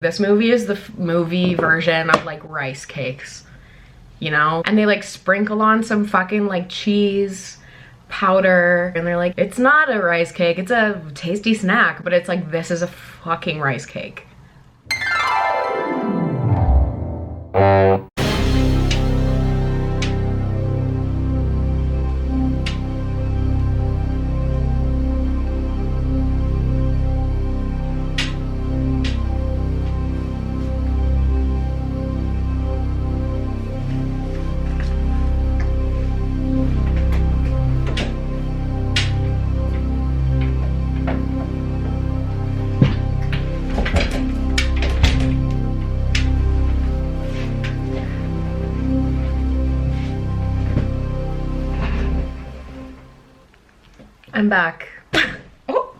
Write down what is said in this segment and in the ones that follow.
This movie is the movie version of like rice cakes, you know? And they like sprinkle on some fucking like cheese powder and they're like, it's not a rice cake, it's a tasty snack, but it's like, this is a fucking rice cake. I'm back. Oh.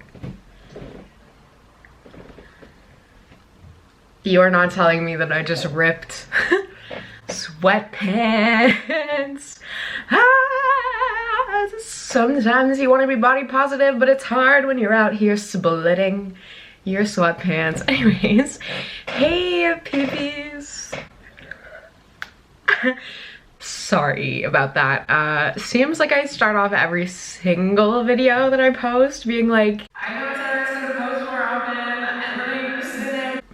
You are not telling me that I just ripped sweatpants. Sometimes you want to be body positive, but it's hard when you're out here splitting your sweatpants. Anyways, hey peepees. Sorry about that. Seems like I start off every single video that I post being like, I know it's gonna post more often, and then I just didn't.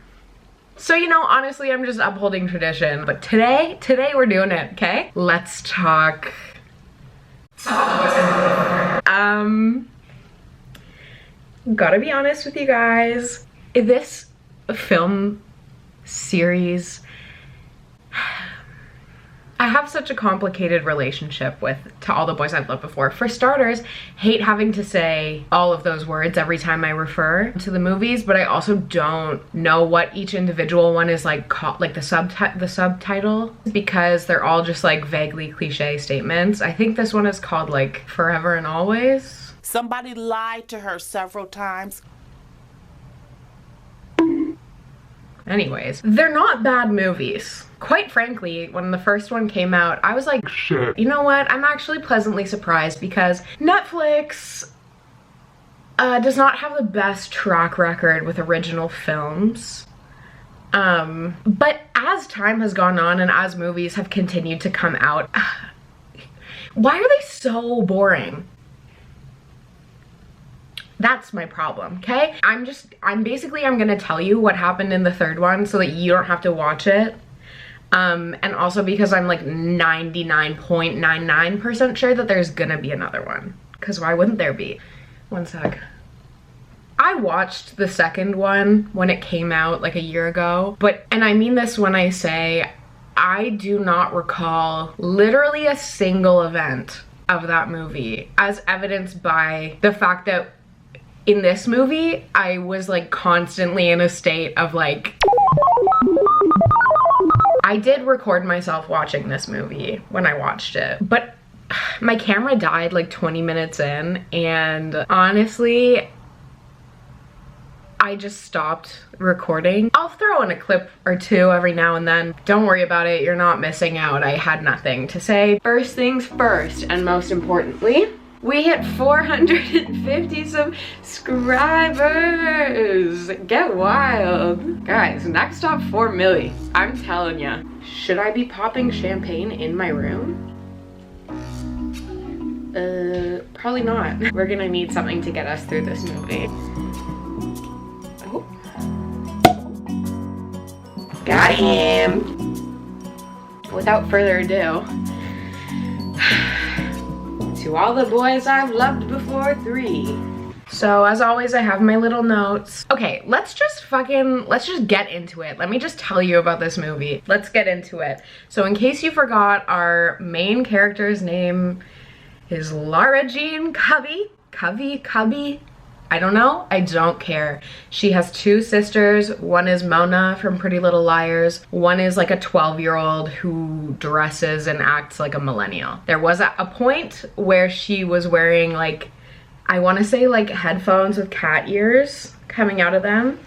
So, you know, honestly, I'm just upholding tradition. But today we're doing it, okay? Let's talk. Gotta be honest with you guys. This film series, I have such a complicated relationship with To All the Boys I've Loved Before. For starters, hate having to say all of those words every time I refer to the movies, but I also don't know what each individual one is like called, like the subtitle, because they're all just like vaguely cliche statements. I think this one is called like Forever and Always. Somebody lied to her several times. Anyways, they're not bad movies. Quite frankly, when the first one came out, I was like, shit. You know what? I'm actually pleasantly surprised because Netflix does not have the best track record with original films. But as time has gone on and as movies have continued to come out, why are they so boring? That's my problem, okay? I'm gonna tell you what happened in the third one so that you don't have to watch it. And also because I'm like 99.99% sure that there's gonna be another one. Because why wouldn't there be? One sec. I watched the second one when it came out like a year ago, and I mean this when I say I do not recall literally a single event of that movie, as evidenced by the fact that in this movie, I was like constantly in a state of like, I did record myself watching this movie when I watched it, but my camera died like 20 minutes in, and honestly, I just stopped recording. I'll throw in a clip or two every now and then. Don't worry about it, you're not missing out. I had nothing to say. First things first, and most importantly, we hit 450 subscribers. Get wild. Guys, next stop 4 milli. I'm telling ya. Should I be popping champagne in my room? Probably not. We're gonna need something to get us through this movie. Oh. Got him. Without further ado, To All the Boys I've Loved Before 3. So as always, I have my little notes. Okay, let's just get into it. Let me just tell you about this movie. Let's get into it. So in case you forgot, our main character's name is Lara Jean Covey. Cubby? I don't know, I don't care. She has two sisters. One is Mona from Pretty Little Liars. One is like a 12-year-old who dresses and acts like a millennial. There was a point where she was wearing like, I want to say like headphones with cat ears coming out of them,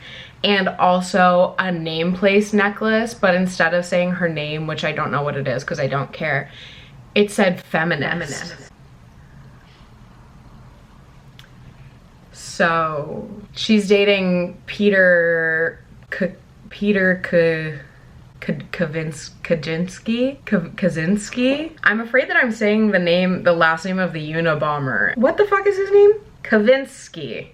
and also a name place necklace, but instead of saying her name, which I don't know what it is because I don't care, it said feminist. So she's dating Peter Peter Kaczynski. I'm afraid that I'm saying the last name of the Unabomber. What the fuck is his name? Kavinsky.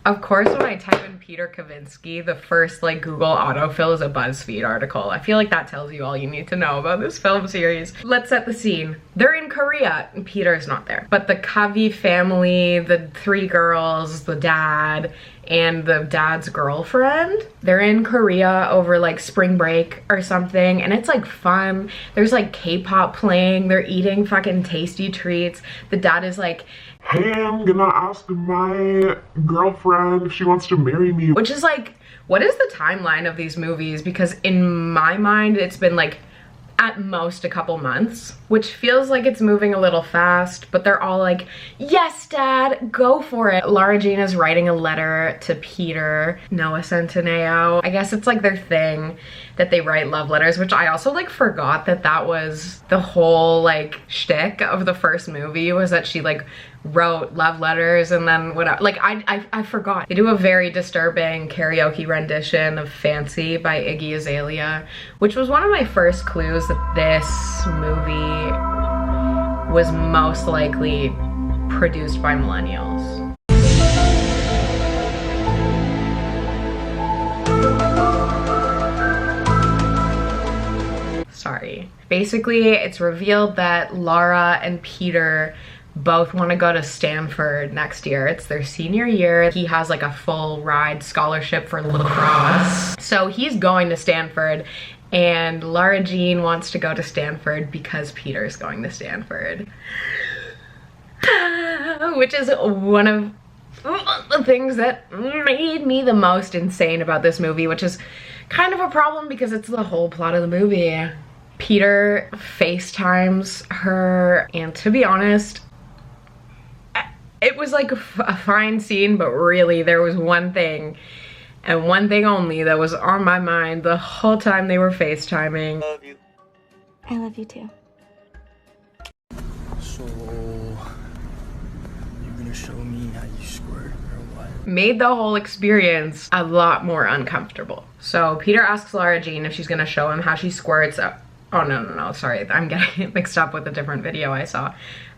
Of course, when I type in Peter Kavinsky, the first like Google autofill is a BuzzFeed article. I feel like that tells you all you need to know about this film series. Let's set the scene. They're in Korea and Peter's not there. But the Kavi family, the 3 girls, the dad, and the dad's girlfriend, they're in Korea over like spring break or something, and it's like fun. There's like K-pop playing, they're eating fucking tasty treats. The dad is like, hey, I'm gonna ask my girlfriend if she wants to marry me. Which is like, what is the timeline of these movies? Because in my mind, it's been like at most a couple months, which feels like it's moving a little fast, but they're all like, yes, dad, go for it. Lara Jean is writing a letter to Peter, Noah Centineo. I guess it's like their thing that they write love letters, which I also like forgot that that was the whole like shtick of the first movie, was that she like wrote love letters and then whatever. Like I forgot. They do a very disturbing karaoke rendition of Fancy by Iggy Azalea, which was one of my first clues that this movie was most likely produced by millennials. Sorry. Basically, it's revealed that Lara and Peter both want to go to Stanford next year. It's their senior year. He has like a full ride scholarship for lacrosse. So he's going to Stanford, and Lara Jean wants to go to Stanford because Peter's going to Stanford. Which is one of the things that made me the most insane about this movie, which is kind of a problem because it's the whole plot of the movie. Peter FaceTimes her, and to be honest, it was like a fine scene, but really there was one thing, and one thing only, that was on my mind the whole time they were FaceTiming. Love you. I love you too. So, you gonna show me how you squirt or what? Made the whole experience a lot more uncomfortable. So Peter asks Lara Jean if she's gonna show him how she squirts. Oh no, sorry, I'm getting it mixed up with a different video I saw.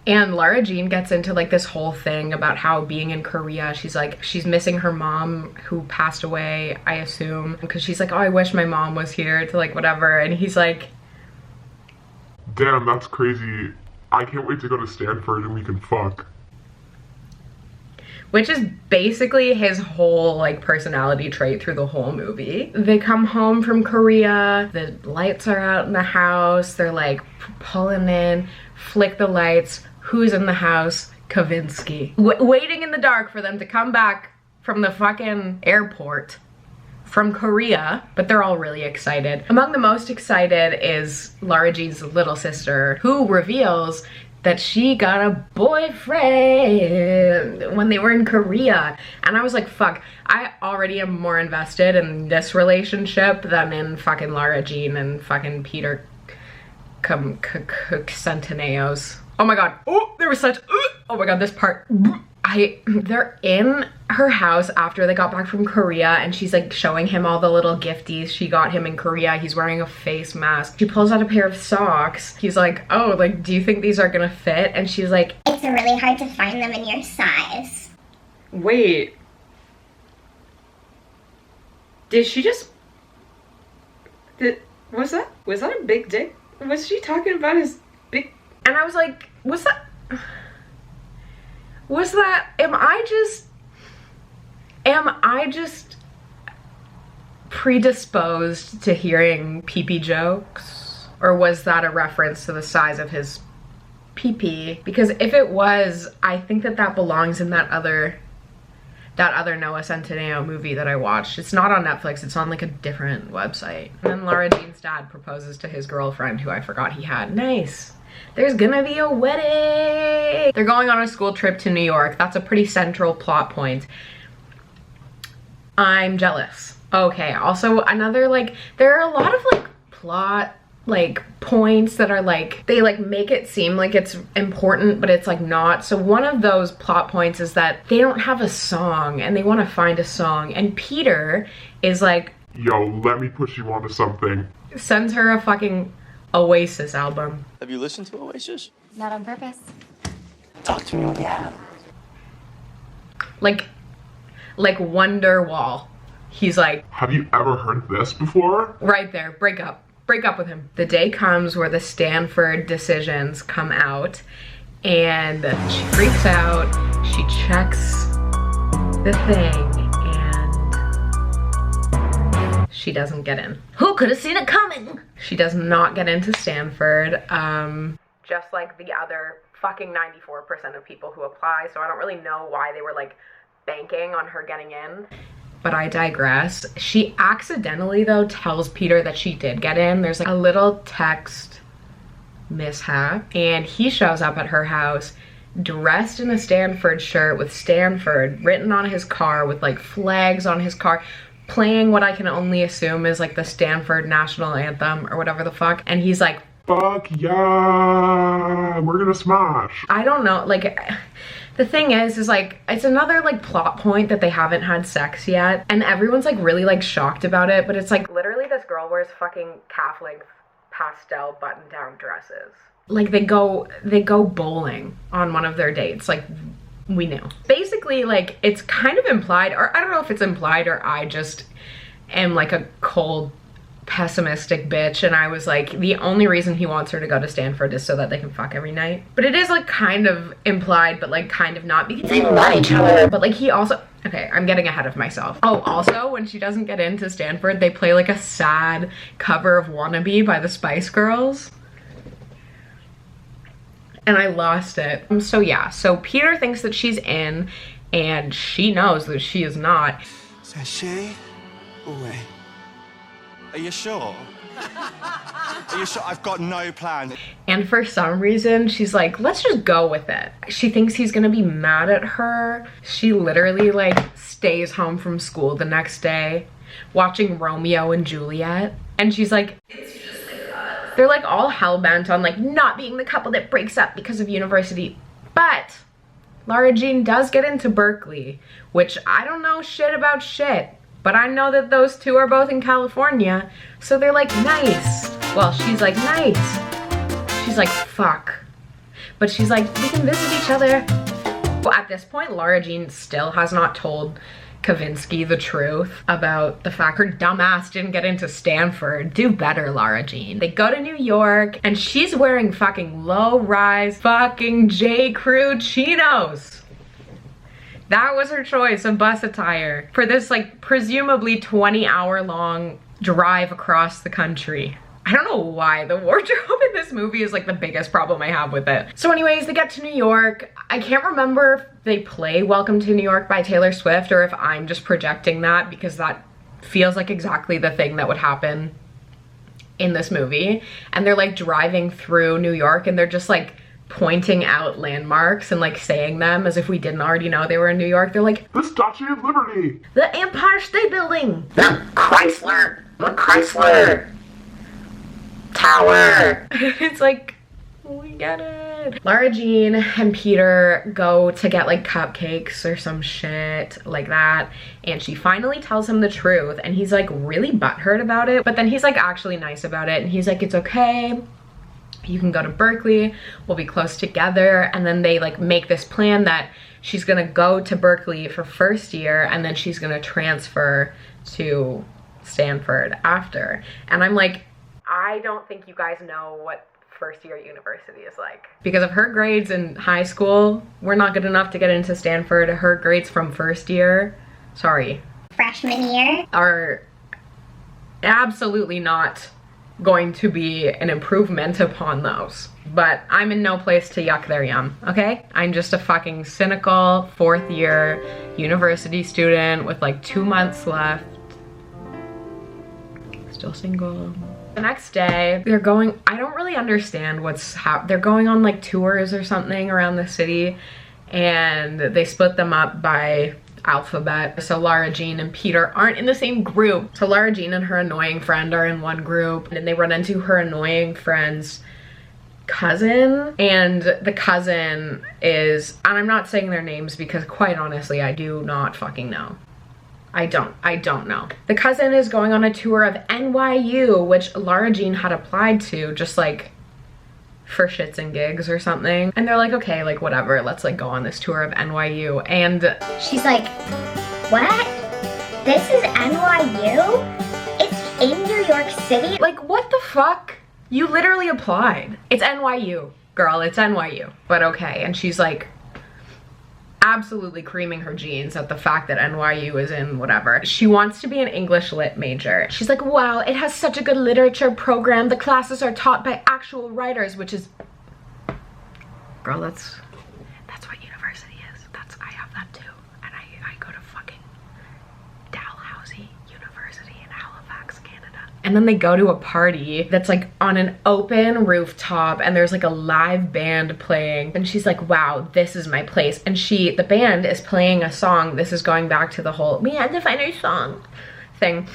And Lara Jean gets into like this whole thing about how being in Korea, she's like, she's missing her mom who passed away, I assume, because she's like, oh, I wish my mom was here to like whatever. And he's like, damn, that's crazy. I can't wait to go to Stanford and we can fuck. Which is basically his whole like personality trait through the whole movie. They come home from Korea, the lights are out in the house, they're like pulling in, flick the lights. Who's in the house? Kavinsky. Waiting in the dark for them to come back from the fucking airport from Korea, but they're all really excited. Among the most excited is Lara Jean's little sister, who reveals that she got a boyfriend when they were in Korea. And I was like, fuck, I already am more invested in this relationship than in fucking Lara Jean and fucking Peter Centineo's. Oh my god. Oh, there was such, oh my god, this part. They're in her house after they got back from Korea, and she's like showing him all the little gifties she got him in Korea. He's wearing a face mask. She pulls out a pair of socks. He's like, oh, like, do you think these are gonna fit? And she's like, It's really hard to find them in your size. wait. Did she just, was that a big dick? Was she talking about his big, and I was like, am I just predisposed to hearing pee-pee jokes? Or was that a reference to the size of his pee-pee? Because if it was, I think that belongs in that other Noah Centineo movie that I watched. It's not on Netflix, it's on like a different website. And then Lara Jean's dad proposes to his girlfriend, who I forgot he had. Nice. There's gonna be a wedding! They're going on a school trip to New York. That's a pretty central plot point. I'm jealous. Okay, also another, like, there are a lot of like plot like points that are like, they like make it seem like it's important, but it's like not. So one of those plot points is that they don't have a song and they want to find a song, and Peter is like Yo, let me put you onto something. Sends her a fucking Oasis album. Have you listened to Oasis? Not on purpose. Talk to me when you have. Like Wonderwall. He's like, Have you ever heard this before? right there, break up with him. The day comes where the Stanford decisions come out and she freaks out. She checks the thing and she doesn't get in. Who could have seen it coming? She does not get into Stanford, just like the other fucking 94% of people who apply, so I don't really know why they were like banking on her getting in. But I digress. She accidentally though tells Peter that she did get in. There's like a little text mishap and he shows up at her house dressed in a Stanford shirt with Stanford written on his car with like flags on his car, playing what I can only assume is like the Stanford national anthem or whatever the fuck. And he's like, fuck yeah, we're gonna smash. I don't know, like, the thing is like, it's another like plot point that they haven't had sex yet and everyone's like really like shocked about it, but it's like literally this girl wears fucking calf-length pastel button-down dresses. Like they go bowling on one of their dates, like we knew. Basically like it's kind of implied, or I don't know if it's implied or I just am like a cold pessimistic bitch and I was like, the only reason he wants her to go to Stanford is so that they can fuck every night. But it is like kind of implied but like kind of not, because they love each other. But like he also, okay, I'm getting ahead of myself. Oh, also when she doesn't get into Stanford they play like a sad cover of Wannabe by the Spice Girls and I lost it. So yeah, so Peter thinks that she's in and she knows that she is not. Sachet away. Are you sure? Are you sure? I've got no plan. And for some reason, she's like, let's just go with it. She thinks he's gonna be mad at her. She literally like stays home from school the next day watching Romeo and Juliet. And she's like, it's just like that. They're like all hell-bent on like not being the couple that breaks up because of university. But Lara Jean does get into Berkeley, which I don't know shit about shit. But I know that those two are both in California, so they're like, nice. Well, she's like, nice. She's like, fuck. But she's like, we can visit each other. Well, at this point, Lara Jean still has not told Kavinsky the truth about the fact her dumbass didn't get into Stanford. Do better, Lara Jean. They go to New York, and she's wearing fucking low-rise fucking J. Crew chinos. That was her choice of bus attire for this like presumably 20-hour long drive across the country. I don't know why the wardrobe in this movie is like the biggest problem I have with it. So anyways, they get to New York. I can't remember if they play Welcome to New York by Taylor Swift or if I'm just projecting that, because that feels like exactly the thing that would happen in this movie. And they're like driving through New York and they're just like pointing out landmarks and like saying them as if we didn't already know they were in New York. They're like, The Statue of Liberty! the Empire State Building! The Chrysler Tower! It's like, we get it. Lara Jean and Peter go to get like cupcakes or some shit like that, and she finally tells him the truth and he's like really butthurt about it, but then he's like actually nice about it and he's like, it's okay. You can go to Berkeley, we'll be close together. And then they like make this plan that she's gonna go to Berkeley for first year and then she's gonna transfer to Stanford after. And I'm like, I don't think you guys know what first year university is like. Because if her grades in high school were not good enough to get into Stanford, her grades from first year, sorry, Freshman year. are absolutely not going to be an improvement upon those. But I'm in no place to yuck their yum, okay? I'm just a fucking cynical fourth year university student with like 2 months left. Still single. The next day, they're going, I don't really understand what's happening. They're going on like tours or something around the city and they split them up by alphabet. So Lara Jean and Peter aren't in the same group. So Lara Jean and her annoying friend are in one group and they run into her annoying friend's cousin, and the cousin is, and I'm not saying their names because quite honestly I do not fucking know. I don't know. The cousin is going on a tour of NYU, which Lara Jean had applied to just like for shits and gigs or something. And they're like, okay, like whatever, let's like go on this tour of NYU. And She's like, what? This is NYU? It's in New York City? like, what the fuck? You literally applied. It's NYU, girl, it's NYU. But okay, and she's like absolutely creaming her jeans at the fact that NYU is in whatever. She wants to be an English lit major. She's like, wow, it has such a good literature program. The classes are taught by actual writers, which is, girl, that's what university is. I have that too. And I go to fucking Dalhousie University in Halifax, Canada. And then they go to a party that's like on an open rooftop and there's like a live band playing. And she's like, wow, this is my place. And the band is playing a song. This is going back to the whole, we had to find our song thing.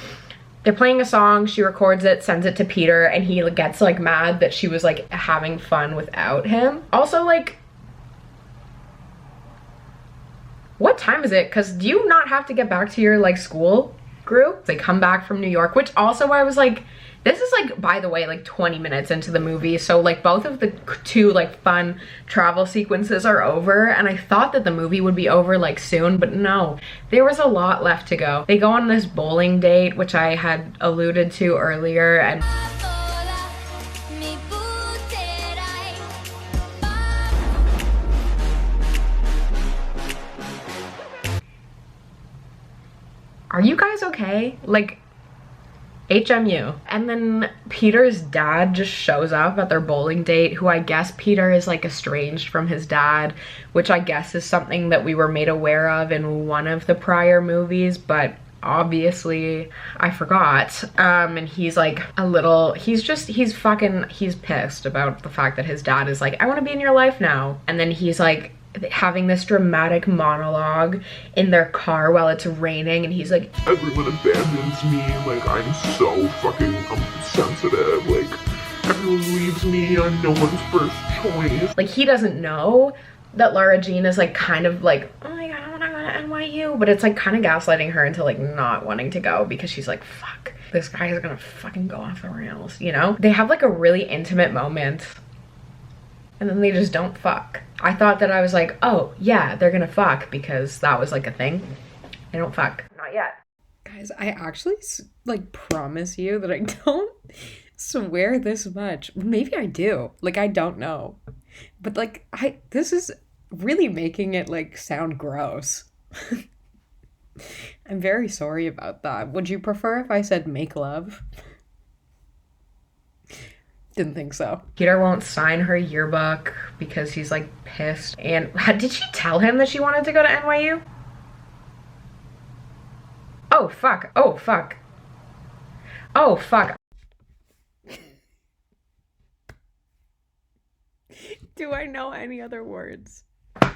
They're playing a song, she records it, sends it to Peter, and he gets like mad that she was like having fun without him. Also, like, what time is it? Because do you not have to get back to your like school group? They come back from New York, which also I was like, this is like, by the way, like 20 minutes into the movie. So like both of the two like fun travel sequences are over. And I thought that the movie would be over like soon, but no, there was a lot left to go. They go on this bowling date, which I had alluded to earlier. And are you guys okay? Like, HMU. And then Peter's dad just shows up at their bowling date, who I guess Peter is like estranged from his dad, which I guess is something that we were made aware of in one of the prior movies, but obviously I forgot. And he's like he's pissed about the fact that his dad is like, I want to be in your life now. And then he's like having this dramatic monologue in their car while it's raining, and he's like, everyone abandons me, like I'm so fucking sensitive, like everyone leaves me, I'm no one's first choice. Like, he doesn't know that Lara Jean is like kind of like, oh my god, I wanna go to NYU, but it's like kind of gaslighting her into like not wanting to go because she's like, fuck, this guy is gonna fucking go off the rails, you know? They have like a really intimate moment and then they just don't fuck. I thought that I was like, oh yeah, they're gonna fuck because that was like a thing. They don't fuck. Not yet. Guys, I actually like promise you that I don't swear this much. Maybe I do. Like, I don't know. But like, this is really making it like sound gross. I'm very sorry about that. Would you prefer if I said make love? Didn't think so. Peter won't sign her yearbook because he's like pissed. And did she tell him that she wanted to go to NYU? Oh fuck, oh fuck. Oh fuck. Do I know any other words?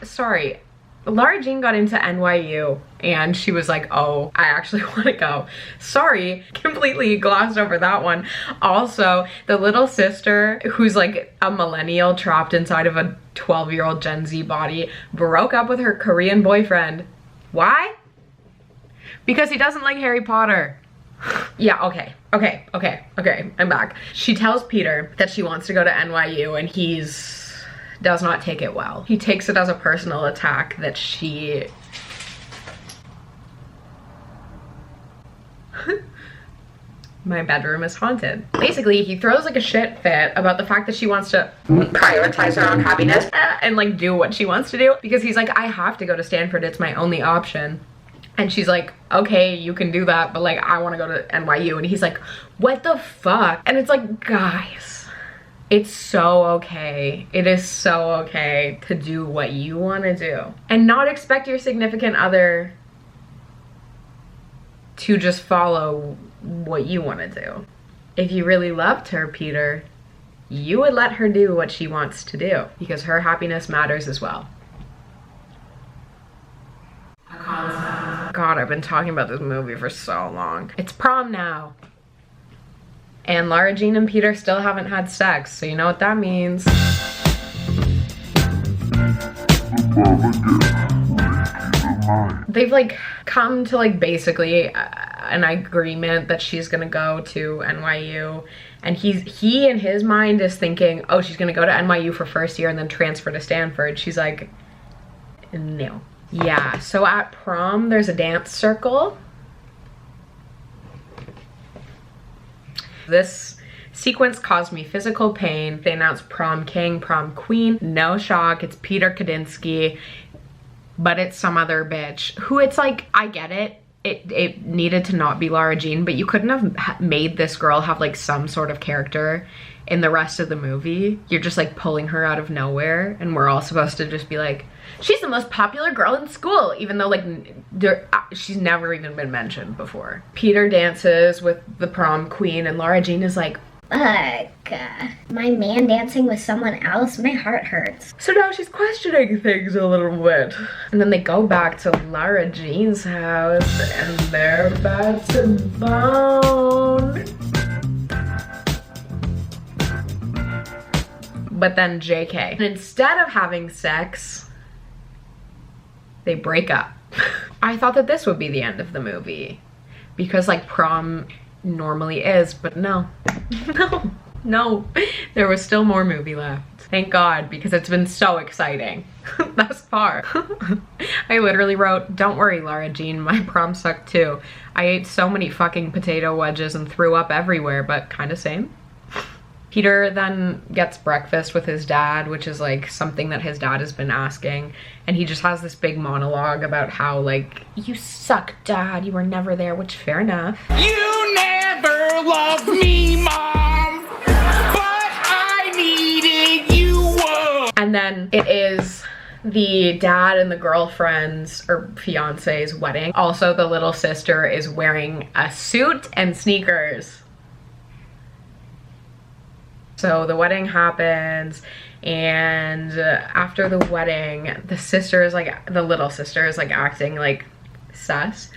Sorry. Lara Jean got into NYU and she was like, oh, I actually want to go. Sorry, completely glossed over that one. Also, the little sister who's like a millennial trapped inside of a 12-year-old Gen Z body broke up with her Korean boyfriend. Why? Because he doesn't like Harry Potter. Yeah, okay, I'm back. She tells Peter that she wants to go to NYU and he's does not take it well. He takes it as a personal attack that she... My bedroom is haunted. Basically, he throws like a shit fit about the fact that she wants to prioritize her own happiness and like do what she wants to do, because he's like, I have to go to Stanford, it's my only option. And she's like, okay, you can do that, but like, I want to go to NYU. And he's like, what the fuck? And it's like, guys, it's so okay. It is so okay to do what you want to do and not expect your significant other to just follow what you want to do. If you really loved her, Peter, you would let her do what she wants to do because her happiness matters as well. God, I've been talking about this movie for so long. It's prom now. And Lara Jean and Peter still haven't had sex, so you know what that means. mine. They've like come to like basically an agreement that she's gonna go to NYU, and he in his mind is thinking, oh, she's gonna go to NYU for first year and then transfer to Stanford. She's like, no. Yeah, so at prom there's a dance circle. This sequence caused me physical pain. They announced prom king, prom queen. No shock, it's Peter Kadinsky, but it's some other bitch who, it's like, I get it. It needed to not be Lara Jean, but you couldn't have made this girl have like some sort of character in the rest of the movie. You're just like pulling her out of nowhere, and we're all supposed to just be like, she's the most popular girl in school, even though like she's never even been mentioned before. Peter dances with the prom queen, and Lara Jean is like, Fuck. My man dancing with someone else, my heart hurts. so now she's questioning things a little bit. And then they go back to Lara Jean's house, and they're about to bone. But then JK. And instead of having sex, they break up. I thought that this would be the end of the movie, because like prom normally is, but no. No, there was still more movie left. Thank God, because it's been so exciting thus far. I literally wrote, don't worry, Lara Jean, my prom sucked too. I ate so many fucking potato wedges and threw up everywhere, but kind of same. Peter then gets breakfast with his dad, which is like something that his dad has been asking. And he just has this big monologue about how like, you suck, Dad, you were never there, which fair enough. You never loved me, Mom, but I needed you. And then it is the dad and the girlfriend's or fiance's wedding. Also, the little sister is wearing a suit and sneakers. So the wedding happens, and after the wedding, the sister is like, the little sister is like acting like sus.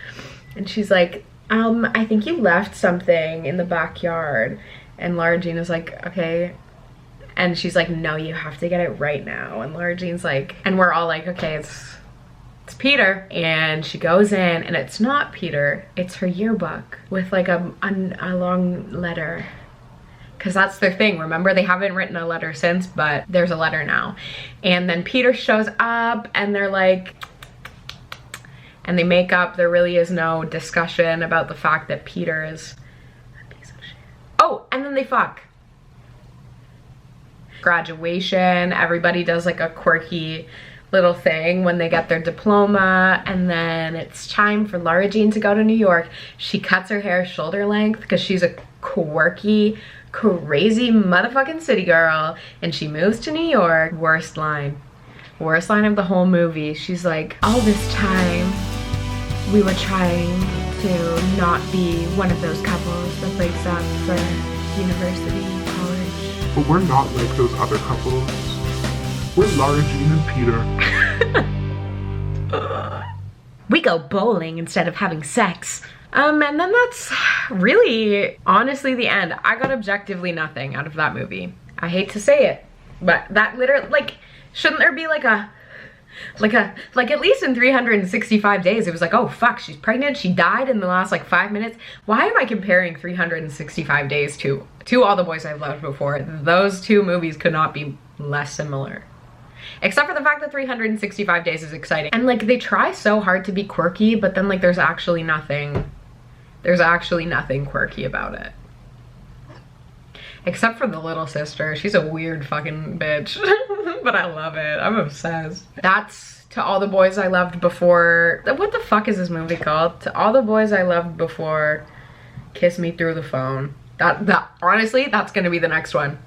And she's like, I think you left something in the backyard. And Lara Jean is like, okay. And she's like, no, you have to get it right now. And Lara Jean's like, and we're all like, okay, it's Peter. And she goes in, and it's not Peter, it's her yearbook with like a long letter. Because that's their thing, remember? They haven't written a letter since, but there's a letter now. And then Peter shows up, and they're like, and they make up. There really is no discussion about the fact that Peter is a piece of shit. Oh, and then they fuck. Graduation, everybody does like a quirky little thing when they get their diploma, and then it's time for Lara Jean to go to New York. She cuts her hair shoulder length because she's a quirky, crazy motherfucking city girl, and she moves to New York. Worst line of the whole movie. She's like, all this time we were trying to not be one of those couples that breaks up for university, college. But we're not like those other couples. We're Lara Jean and Peter. We go bowling instead of having sex. And then that's really, honestly, the end. I got objectively nothing out of that movie. I hate to say it, but that literally, like, shouldn't there be like at least in 365 days, it was like, oh fuck, she's pregnant, she died in the last like 5 minutes. Why am I comparing 365 days to All the Boys I've Loved Before? Those two movies could not be less similar. Except for the fact that 365 days is exciting. And like, they try so hard to be quirky, but then like there's actually nothing quirky about it. Except for the little sister. She's a weird fucking bitch. But I love it. I'm obsessed. That's To All the Boys I Loved Before. What the fuck is this movie called? To All the Boys I Loved Before, Kiss Me Through the Phone. That honestly, that's gonna be the next one.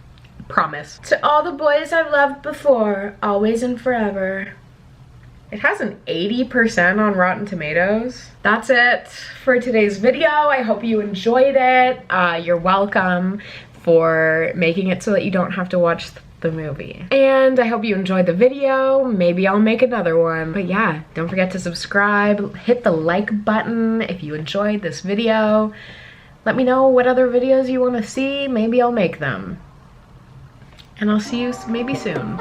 Promise. To All the Boys I've Loved Before, Always and Forever. It has an 80% on Rotten Tomatoes. That's it for today's video. I hope you enjoyed it. You're welcome for making it so that you don't have to watch the movie. And I hope you enjoyed the video. Maybe I'll make another one. But yeah, don't forget to subscribe. Hit the like button if you enjoyed this video. Let me know what other videos you want to see. Maybe I'll make them. And I'll see you maybe soon.